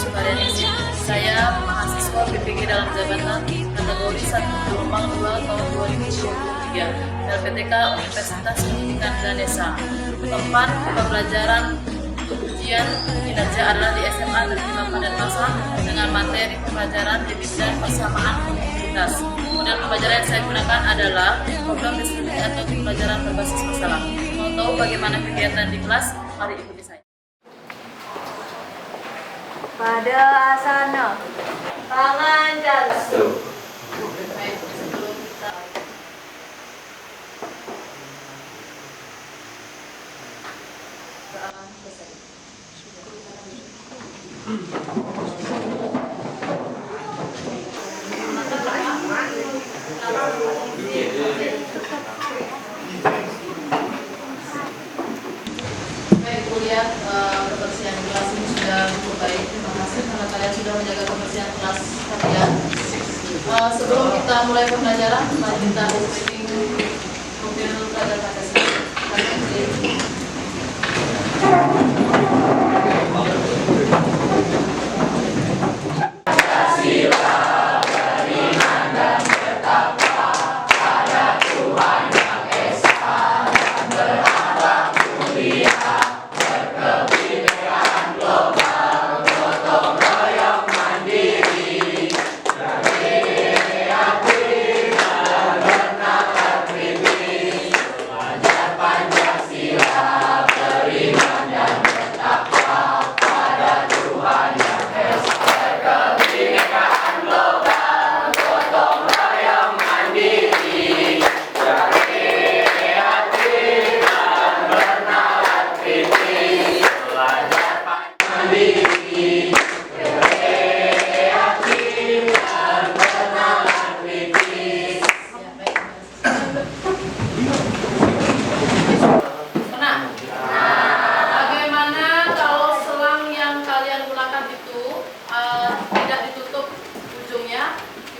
Sukaryani. Saya mahasiswa PPG dalam jabatan kategori 1 gelombang 2 tahun 2023 LPTK Universitas Pendidikan Ganesha. Tempat pembelajaran ujian kinerja adalah di SMA Negeri Padan Masa dengan materi pembelajaran debit dan persamaan komunitas. Model pembelajaran yang saya gunakan adalah program diskusi atau pembelajaran berbasis masalah. Mau tahu bagaimana kegiatan di kelas? Mari ikuti saya. Pada asana, tangan jalan. Baik, sebelum kita selesai. Baik, kuliah kebersihan kelas ini sudah cukup baik. Terima kasih karena kalian sudah menjaga kebersihan kelas kalian. Sebelum kita mulai pembelajaran, mari kita setting mobil belajar Pancasila.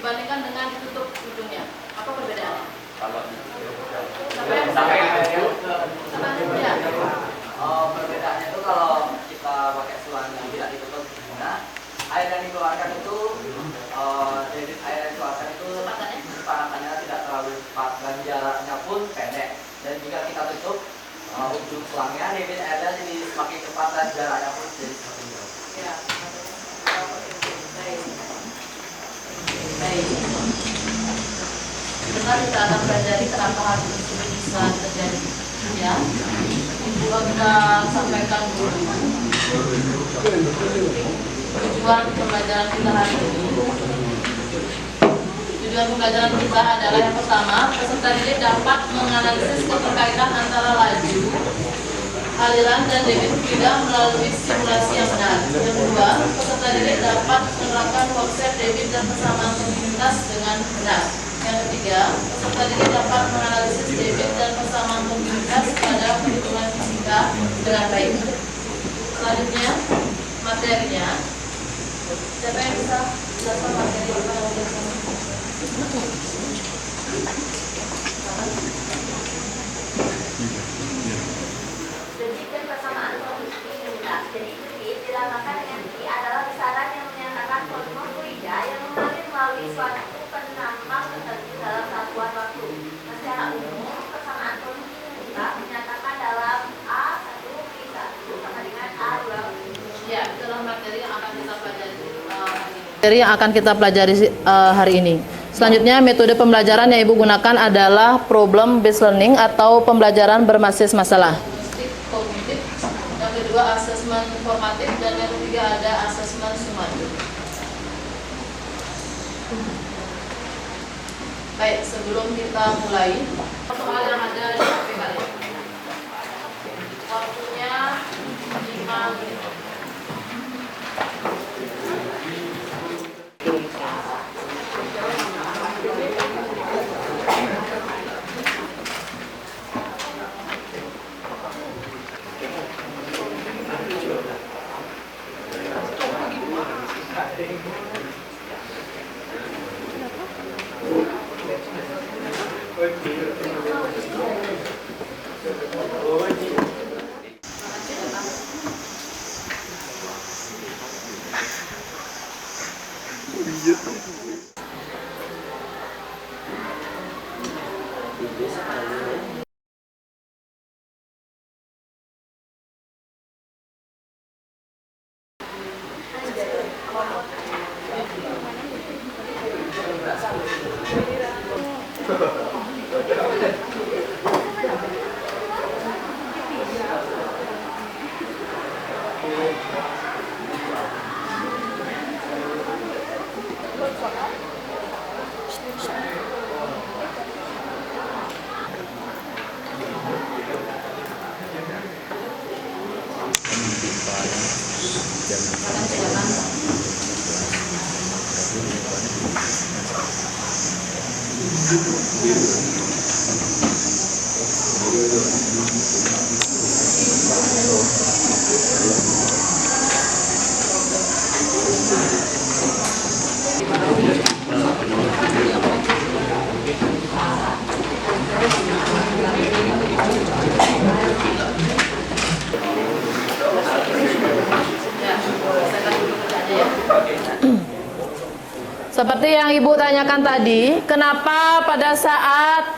Dibandingkan dengan ditutup ujungnya, apa perbedaannya? Perbedaannya itu kalau kita pakai selang yang tidak ditutup ujungnya, air yang dikeluarkan itu debit air yang dikeluarkan itu kecepatannya tidak terlalu cepat dan jaraknya pun pendek. Dan jika kita tutup ujung selangnya, debit airnya jadi semakin cepat dan jaraknya pun jadi semakin jauh. Ya. Baik. Sebentar kita akan pelajari kenapa hal tersebut bisa terjadi. Ya. Kita sampaikan dulu tujuan pembelajaran kita hari ini. Tujuan pembelajaran kita adalah yang pertama, peserta didik dapat menganalisis keterkaitan antara laju, aliran dan debit fluida melalui simulasi yang benar. Yang kedua, peserta didik dapat menerapkan konsep debit dan persamaan kontinuitas dengan benar. Yang ketiga, peserta didik dapat menganalisis debit dan persamaan kontinuitas pada perhitungan fisika dengan baik. Selanjutnya, materinya. Siapa yang bisa jelaskan materi apa yang dijelaskan? Debit dan persamaan kontinuitas. Jadi debit dilambangkan dengan I adalah besaran yang menyatakan volume fluida yang mengalir melalui suatu penambang tertentu dalam satuan waktu. Secara umum, persamaan kontinuitas dinyatakan dalam A1 I1 sama dengan A2. Ya, dalam materi yang akan kita pelajari hari ini. Materi yang akan kita pelajari hari ini. Selanjutnya, metode pembelajaran yang Ibu gunakan adalah problem based learning atau pembelajaran berbasis masalah. Kognitif, yang kedua asesmen formatif, dan yang ketiga ada asesmen sumatif. Baik, sebelum kita mulai, soal yang ada di HP kalian. Waktunya 5 menit. Seperti yang Ibu tanyakan tadi, kenapa pada saat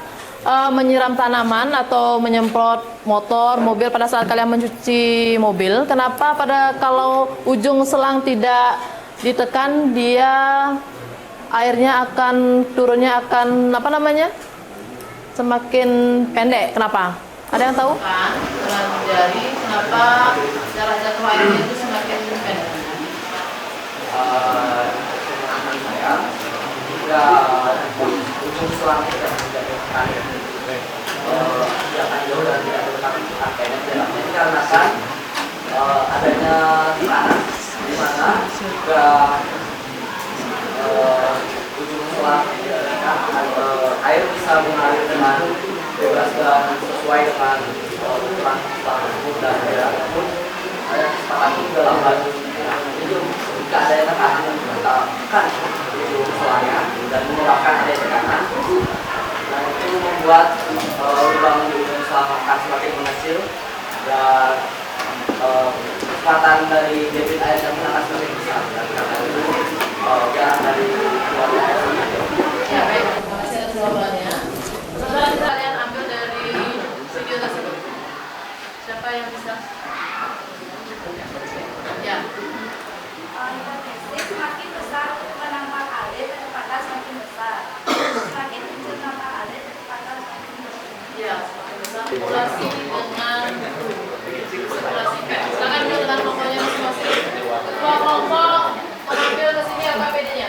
menyiram tanaman atau menyemprot motor, mobil pada saat kalian mencuci mobil, kenapa pada kalau ujung selang tidak ditekan dia airnya akan turunnya akan apa namanya? Semakin pendek. Kenapa? Ada yang tahu? Dengan jari, kenapa jarak jatuh airnya itu semakin pendek? Saya jika ujung selang tidak menjadi air dia akan jauh dan tidak terletak akhirnya jaraknya dikarenakan adanya tekanan di mana jika ujung selang air bisa mengalir dengan bebas dan sesuai dengan ukuran selang tersebut dan jarak tersebut ada kesepakatan juga lambat. Jadi jika ada tekanan yang menekan ujung selangnya dan menyebabkan ada tekanan, nah itu membuat lubang di ujung selang akan semakin mengecil dan kecepatan dari debit air yang akan semakin besar. Dan karena itu jarak dari keluarnya air semakin jauh. Ya baik, terima kasih atas jawabannya. Sekarang kalian ambil dari video tersebut. Siapa yang bisa? Ya. Semakin besar penampak air, kecepatan semakin besar. Semakin kecil penampak air, kecepatan semakin besar. Ya, semakin besar populasi dengan populasi P. Silakan dulu dengan kelompoknya masing-masing. Ketua kelompok mengambil ke sini apa bedanya?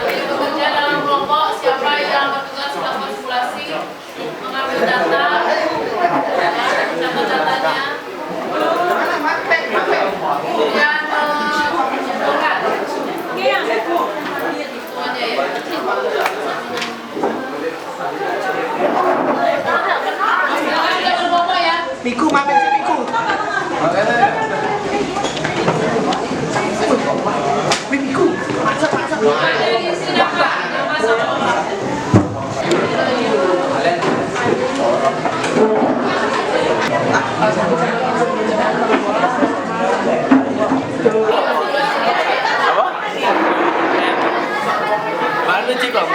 Jadi bekerja dalam kelompok, siapa yang bertugas melakukan simulasi, mengambil data, mencatat datanya, kemudian menyimpulkan semuanya ya. Silakan kita berkelompok ya. Miku, mampir sih Miku. Miku, masak. Ada di sini apa? Yang masak. Mana cik bang?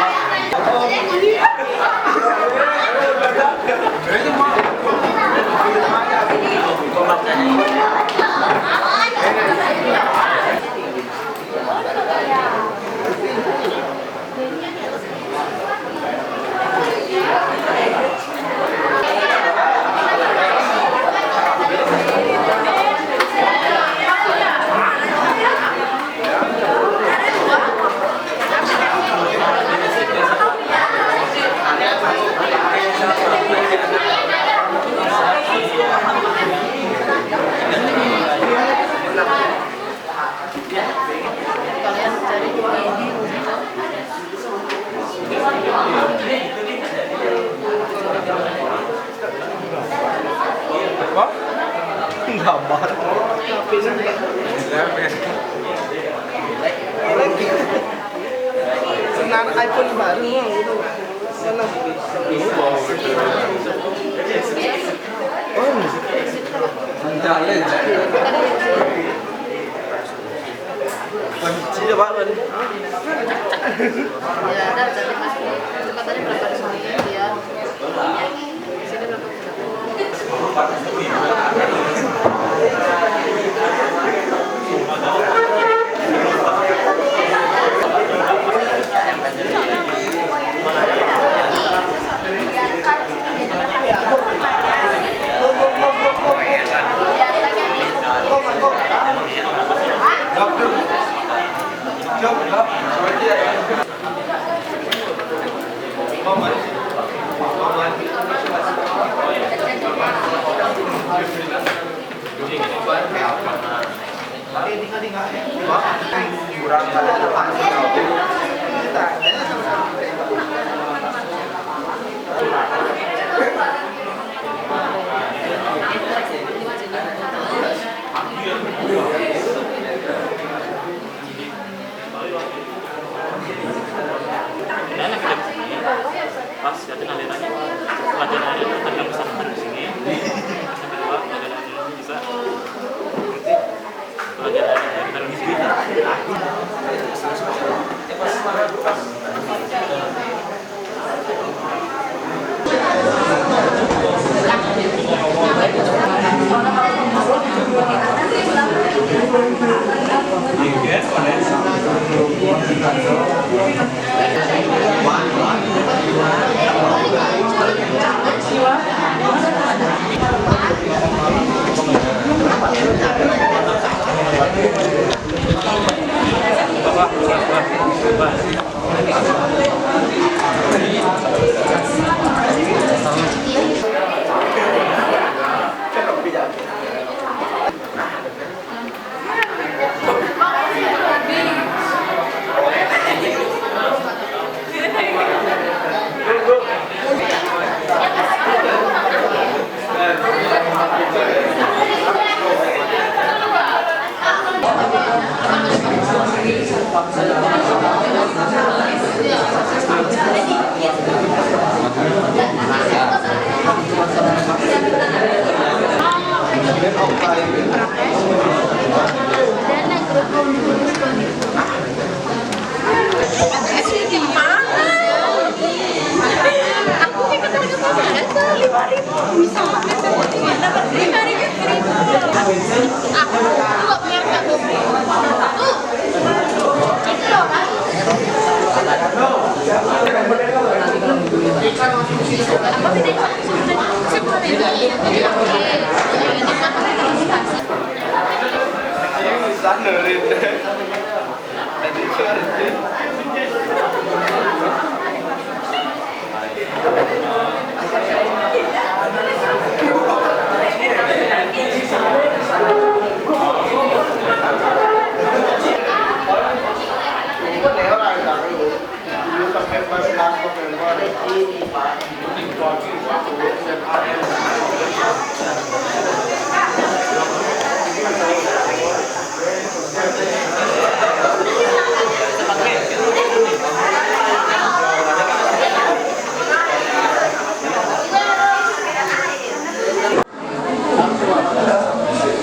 Gambar. Senang iPhone baru gitu. Sana. Oh, jalan. Kunci Pak. Ya, ada kecepatan berapa di sini? kurang pada depan enak kita di sini pas lihatin alirannya pelajaran aliran tadi yang pesan di sini yang kedua pelajaran aliran bisa pelajaran aliran kita di sini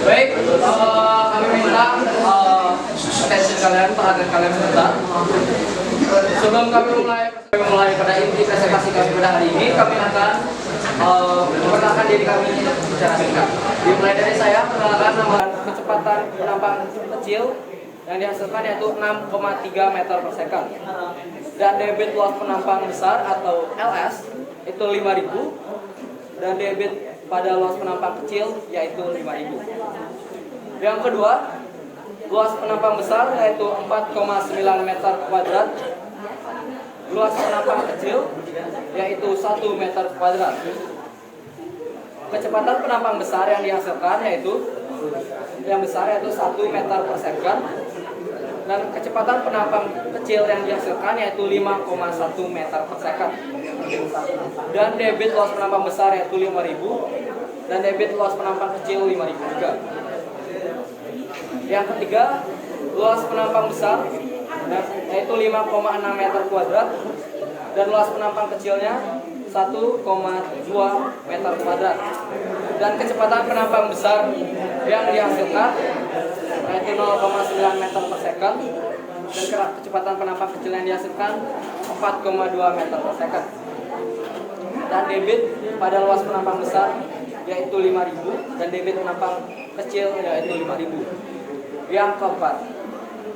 Baik, kami minta attention kalian, perhatian kalian sebentar. Sebelum kami mulai pada inti presentasi kami pada hari ini, kami akan memperkenalkan diri kami secara singkat. Dimulai dari saya, perkenalkan nama kecepatan penampang kecil yang dihasilkan yaitu 6,3 meter per second. Dan debit luas penampang besar atau LS itu 5.000 dan debit pada luas penampang kecil yaitu 5.000. Yang kedua, luas penampang besar yaitu 4,9 meter kuadrat. Luas penampang kecil yaitu 1 meter kuadrat. Kecepatan penampang besar yang dihasilkan yaitu 1 meter per second. Dan kecepatan penampang kecil yang dihasilkan yaitu 5,1 meter per second. Dan debit luas penampang besar yaitu 5.000 dan debit luas penampang kecil 5.000 juga. Yang ketiga, luas penampang besar yaitu 5,6 meter kuadrat dan luas penampang kecilnya 1,2 meter kuadrat. Dan kecepatan penampang besar yang dihasilkan yaitu 0,9 meter per second dan kecepatan penampang kecil yang dihasilkan 4,2 meter per second. Dan debit pada luas penampang besar yaitu 5.000 dan debit penampang kecil yaitu 5.000. Yang keempat,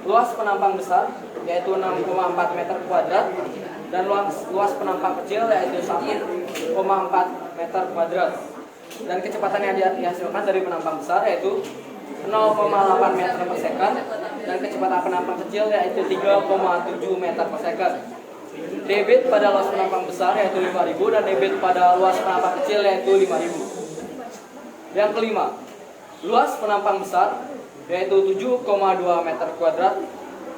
luas penampang besar yaitu 6,4 meter kuadrat dan luas penampang kecil yaitu 1,4 meter kuadrat. Dan kecepatan yang dihasilkan dari penampang besar yaitu 0,8 meter per second dan kecepatan penampang kecil yaitu 3,7 meter per second. debit pada luas penampang besar yaitu 5.000 dan debit pada luas penampang kecil yaitu 5.000. Yang kelima, luas penampang besar yaitu 7,2 meter kuadrat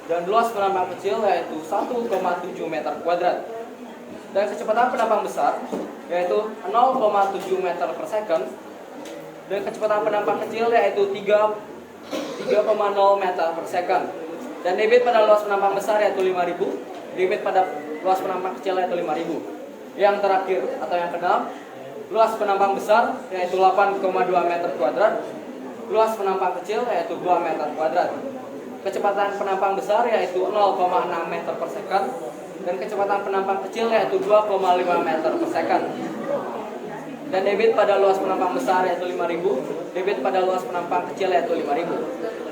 dan luas penampang kecil yaitu 1,7 meter kuadrat. Dan kecepatan penampang besar yaitu 0,7 meter per second dan kecepatan penampang kecil yaitu 3,0 meter per second. Dan debit pada luas penampang besar yaitu 5.000, debit pada luas penampang kecil yaitu 5.000. Yang terakhir atau yang keenam, luas penampang besar yaitu 8,2 meter kuadrat, luas penampang kecil yaitu 2 meter kuadrat. Kecepatan penampang besar yaitu 0,6 meter per second dan kecepatan penampang kecil yaitu 2,5 meter per second. Dan debit pada luas penampang besar yaitu 5.000, debit pada luas penampang kecil yaitu 5.000.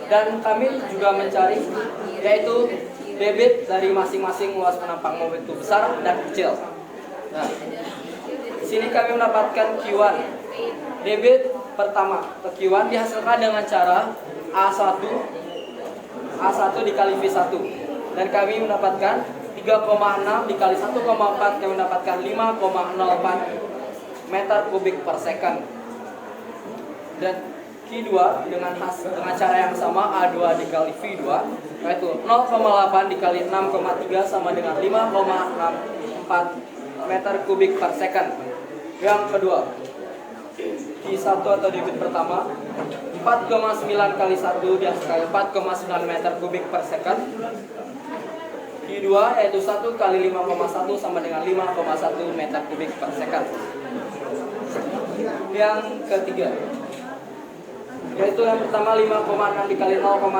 Dan kami juga mencari yaitu debit dari masing-masing luas penampang mau itu besar dan kecil. Nah, di sini kami mendapatkan Q1. Debit pertama ke Q1 dihasilkan dengan cara A1 dikali V1 dan kami mendapatkan 3,6 dikali 1,4 kami mendapatkan 5,04 meter kubik per second. Dan Q2 dengan cara yang sama A2 dikali V2 yaitu 0,8 dikali 6,3 sama dengan 5,64 meter kubik per second. Yang kedua, Q1 atau debit pertama 4,9 kali 1 dihasilkan 4,9 meter kubik per second. Q2 yaitu 1 kali 5,1 sama dengan 5,1 meter kubik per second. Yang ketiga, yaitu yang pertama 5,6 dikali 0,9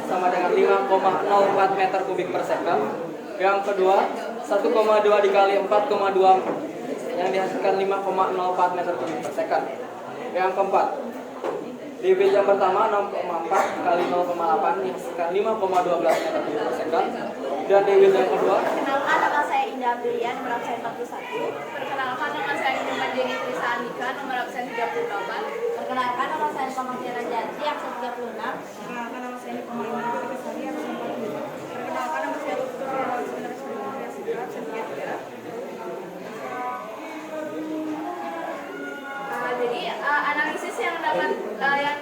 sama dengan 5,04 meter kubik per second. Yang kedua 1,2 dikali 4,2 yang dihasilkan 5,04 meter kubik per second. Yang keempat, debit yang pertama 0,4 kali 0,8 dihasilkan 5,12 meter kubik per second. Dan debit yang kedua, Perkenalkan, nama saya Indah Brilian, nomor absen 41. Perkenalkan, nama saya Nyoman Jenny Trisa Andika, nomor absen 38. Perkenalkan, nama saya Pamatiana Janti, absen 36. Perkenalkan, nama saya Nikomalina Putri Kesari, absen 42. Perkenalkan, nama saya Lutfi Rawat Sundara, absen 33. Jadi analisis yang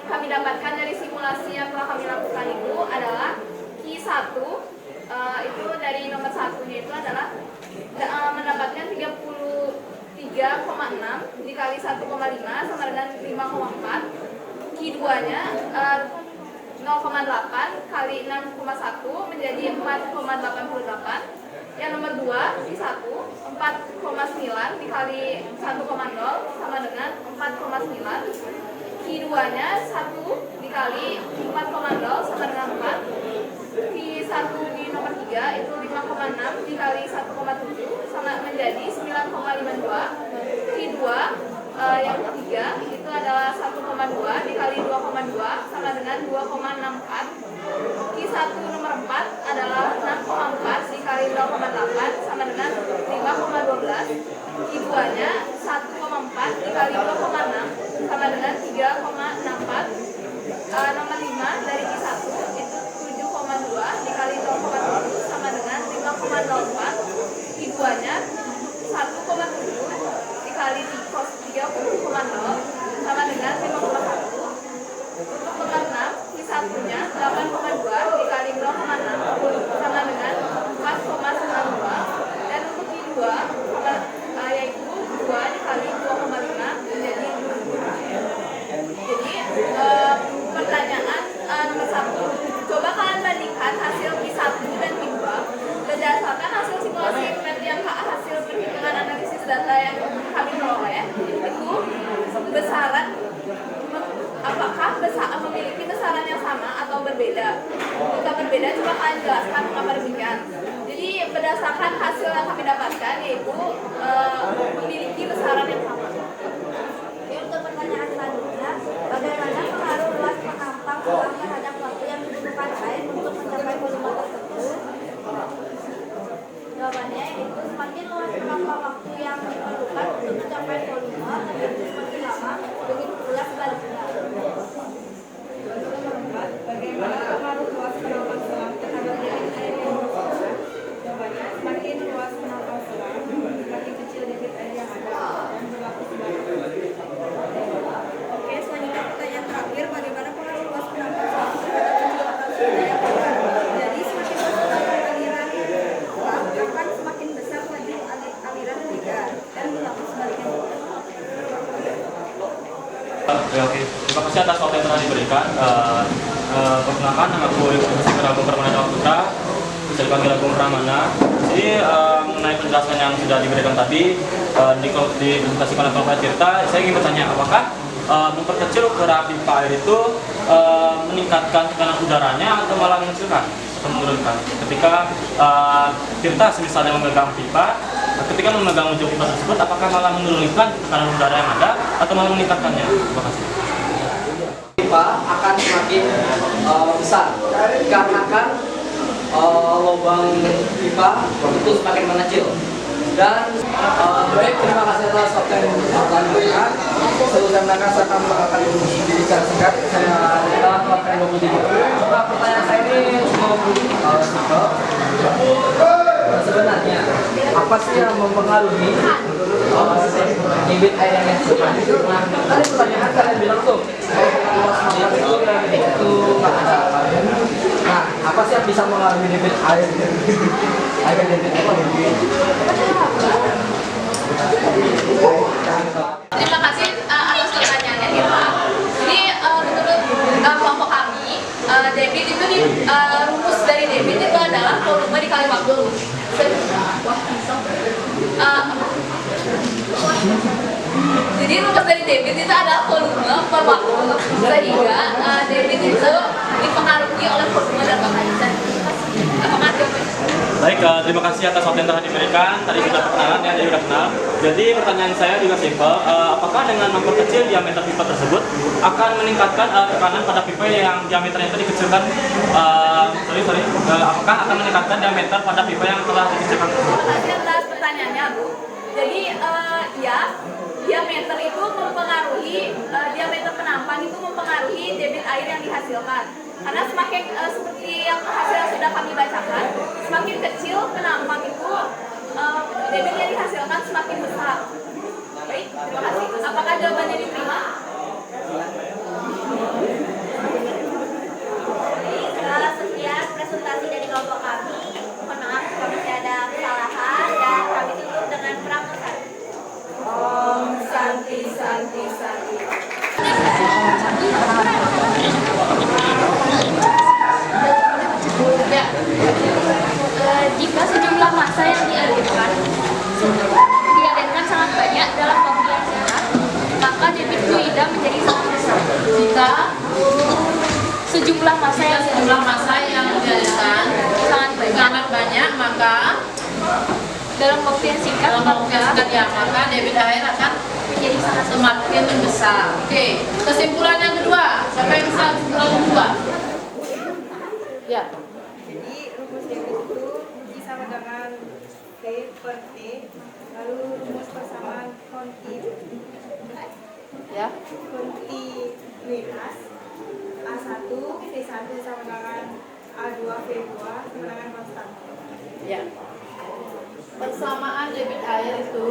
kami dapatkan dari simulasi yang telah kami lakukan itu adalah Q1 itu dari nomor satunya itu adalah mendapatkan 33,6 dikali 1,5 sama dengan 5,4. Q2 nya 0,8 kali 6,1 menjadi 4,88. Yang nomor 2 Q1 4,9 dikali 1,0 sama dengan 4,9. Q2 nya 1 dikali 4,0 sama dengan 4. Q1 di nomor 3 itu 5,6 dikali 1,7 sama menjadi 9,52. Q2 yang ketiga itu adalah 1,2 dikali 2,2 sama dengan 2,64. Q1 nomor 4 adalah 6,4 dikali 0,8 sama dengan 5,12. Q2 nya 1,4 dikali 2,6 sama dengan 3,64. Nomor 5 dari Q1 itu 7,2 dikali 0,7 sama dengan 5,04. Q2 nya 1,7 dikali 30,0 sama dengan 5,1. Untuk nomor 6 Q1 nya 8,2 dikali 0,6 sama dengan 4,92. Dan untuk Q2 yaitu 2 dikali 2,5 menjadi 2. Jadi pertanyaan nomor 1, coba kalian bandingkan hasil Q1 dan Q2 berdasarkan hasil simulasi penelitian hasil perhitungan analisis data yang kami peroleh itu besaran apakah memiliki besaran yang sama atau berbeda. Jika berbeda, coba kalian jelaskan mengapa demikian. Jadi berdasarkan hasil yang kami dapatkan yaitu memiliki besaran yang sama. Oke, untuk pertanyaan selanjutnya, bagaimana pengaruh luas penampang selang terhadap waktu yang dibutuhkan air untuk mencapai volume tertentu? Jawabannya yaitu semakin luas penampang waktu yang diperlukan untuk mencapai volume, tentu semakin lama, begitu pula sebaliknya. Bagaimana pengaruh luas penampang selang terhadap debit air yang dibutuhkan? Jawabannya, semakin luas Oke. Terima kasih atas waktu yang telah diberikan. Perkenalkan, nama aku Agung Pramana Putra, bisa dipanggil Agung Pramana. Jadi mengenai penjelasan yang sudah diberikan tadi di presentasi oleh Bapak Tirta, saya ingin bertanya, apakah memperkecil kerak pipa air itu meningkatkan tekanan udaranya atau malah mengecilkan atau menurunkan? Ketika Tirta misalnya memegang pipa, ketika memegang ujung pipa tersebut, apakah malah menurunkan tekanan udara yang ada atau malah meningkatkannya? Terima kasih. Pipa akan semakin besar dikarenakan lubang pipa itu semakin mengecil. Dan baik, terima kasih atas waktu yang telah diberikan. Sebelum saya akan melakukan diri secara singkat. Saya adalah melakukan 23. Pertanyaan saya ini cukup simpel. Sebenarnya apa sih yang mempengaruhi debit air yang dihasilkan? Nah, tadi pertanyaan kalian bilang tuh itu nggak ada. Nah, apa sih yang bisa mengalami debit air? Air debit apa? Terima kasih atas pertanyaannya, Tirta. Jadi menurut kelompok kami, debit itu rumus dari debit itu adalah volume dikali waktu. Jadi rumus dari debit itu adalah volume per waktu, sehingga debit itu dipengaruhi oleh volume dan waktu. Apakah Baik, terima kasih atas waktu yang telah diberikan. Tadi sudah perkenalan ya, jadi sudah kenal. Jadi pertanyaan saya juga simpel, apakah dengan memperkecil diameter pipa tersebut akan meningkatkan tekanan pada pipa yang diameternya itu dikecilkan? Apakah akan meningkatkan diameter pada pipa yang telah dikecilkan? Terima kasih atas pertanyaannya, Bu. Jadi ya, diameter itu mempengaruhi, diameter penampang itu mempengaruhi debit air yang dihasilkan. Karena semakin seperti yang hasil yang sudah kami bacakan, semakin kecil penampang itu debit yang dihasilkan semakin besar. Baik, terima kasih. Apakah jawabannya diterima? Baik, sekian presentasi dari kelompok kami. Mohon maaf jika masih ada kesalahan dan kami tutup dengan pramusan. Om Santi Santi Santi. Ya. Jika sejumlah massa yang dialirkan sangat banyak dalam waktu yang singkat, maka debit fluida menjadi sangat besar. Jika Sejumlah massa yang dialirkan sangat banyak, maka dalam waktu yang singkat, maka debit air akan menjadi sangat semakin besar. Oke, kesimpulan yang kedua. Siapa yang bisa kesimpulan yang kedua? Ya. Jadi rumus debit itu sama dengan P per T. Lalu rumus persamaan Ya. kontinuitas A1 V1 sama dengan A2 V2 sama dengan konstan. Ya. Persamaan debit air itu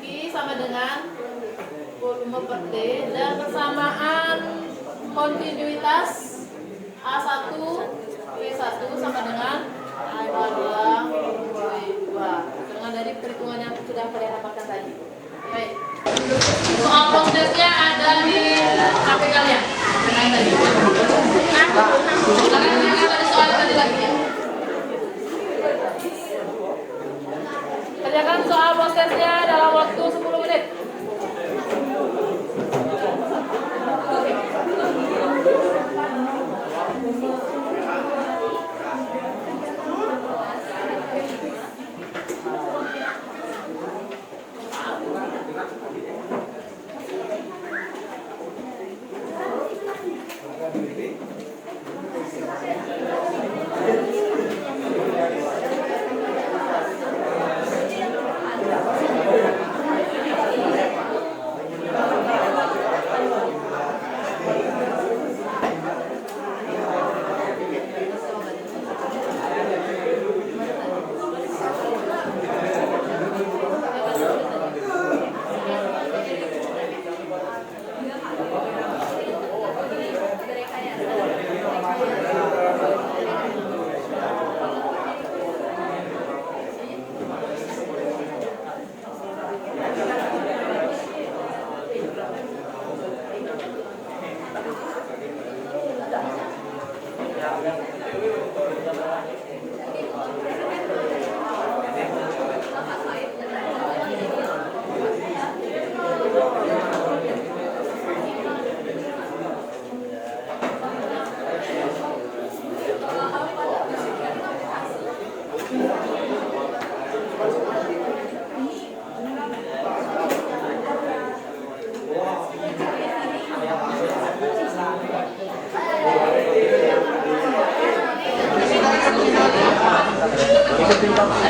I sama dengan volume per T, dan persamaan kontinuitas A1 V1 sama dengan A2 V2 dengan dari perhitungan yang sudah kalian dapatkan tadi. Baik. Soal prosesnya ada di HP kalian. Yang tadi. Kalian ada soal tadi lagi ya? Kerjakan soal prosesnya dalam waktu 10 menit.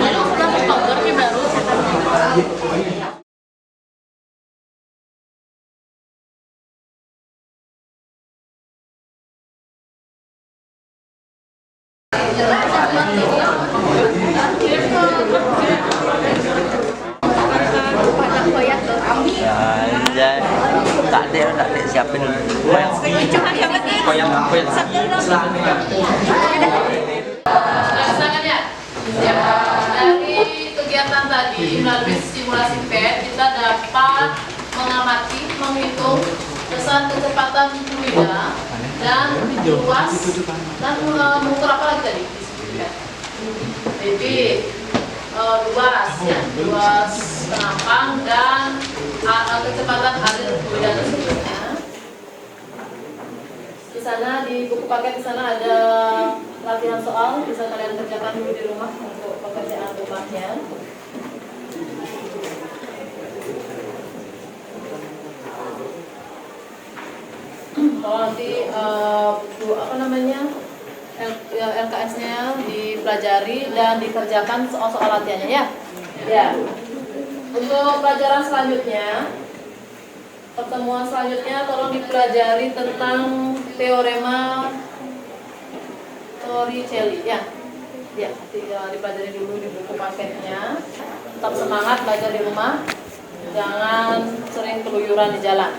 Ayo 11 Oktober nih baru. Anjay. Tak ada siapin koyang Sudah kan ya? Ya. Dari kegiatan tadi melalui simulasi PET kita dapat mengamati, menghitung besar kecepatan fluida dan luas dan mengukur apa lagi tadi? Debit, luas ya, luas penampang dan kecepatan alir fluida tersebutnya. Di sana di buku paket di sana ada latihan soal, bisa kalian kerjakan dulu di rumah untuk pekerjaan rumahnya. Kalau nanti LKS-nya dipelajari dan dikerjakan soal-soal latihannya ya. Ya. Untuk pelajaran selanjutnya, pertemuan selanjutnya tolong dipelajari tentang teorema Torricelli ya. Ya, dipelajari dulu di buku paketnya. Tetap semangat belajar di rumah. Jangan sering keluyuran di jalan.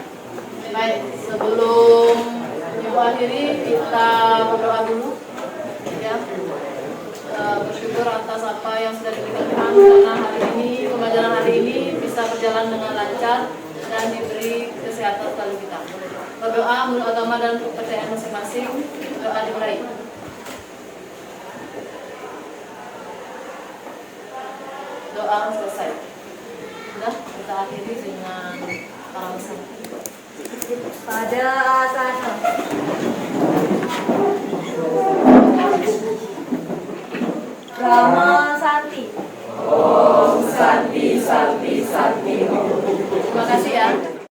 Baik, sebelum Ibu akhiri kita berdoa dulu ya. Bersyukur atas apa yang sudah diberikan Tuhan karena hari ini, pembelajaran hari ini bisa berjalan dengan lancar dan diberi kesehatan selalu kita. Berdoa menurut agama dan kepercayaan masing-masing. Doa dimulai. Doa selesai. Sudah kita akhiri dengan para bersama. Pada sana. Rama Santi.